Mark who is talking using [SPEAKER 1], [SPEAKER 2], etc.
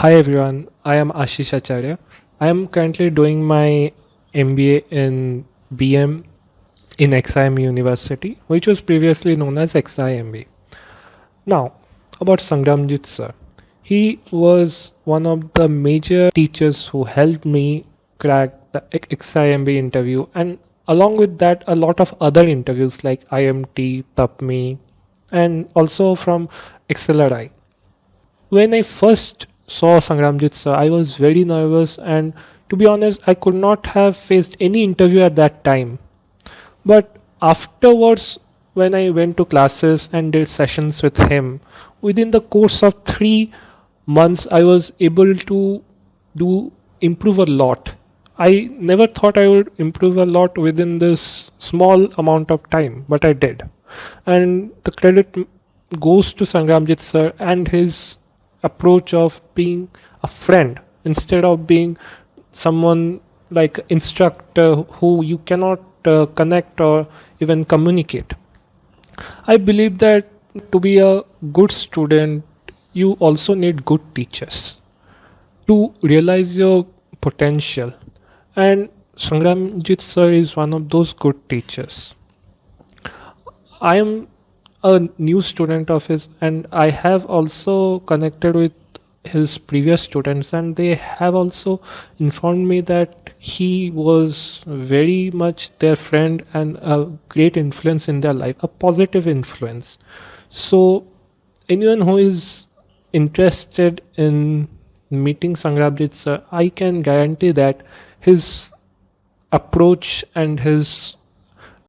[SPEAKER 1] Hi everyone, I am Ashish Acharya. I am currently doing my MBA in BM in XIM University, which was previously known as XIMB. Now, about Sangramjit sir. He was one of the major teachers who helped me crack the XIMB interview, and along with that, a lot of other interviews like IMT, TAPME, and also from XLRI. When I first saw Sangramjit sir, I was very nervous, and to be honest, I could not have faced any interview at that time. But afterwards, when I went to classes and did sessions with him, within the course of 3 months, I was able to do improve a lot. I never thought I would improve a lot within this small amount of time, but I did. And the credit goes to Sangramjit sir and his approach of being a friend instead of being someone like instructor who you cannot connect or even communicate. I believe that to be a good student, you also need good teachers to realize your potential. And Sangramjit sir is one of those good teachers. I am a new student of his, and I have also connected with his previous students, and they have also informed me that he was very much their friend and a great influence in their life, a positive influence. So, anyone who is interested in meeting Sangrabjit sir, I can guarantee that his approach and his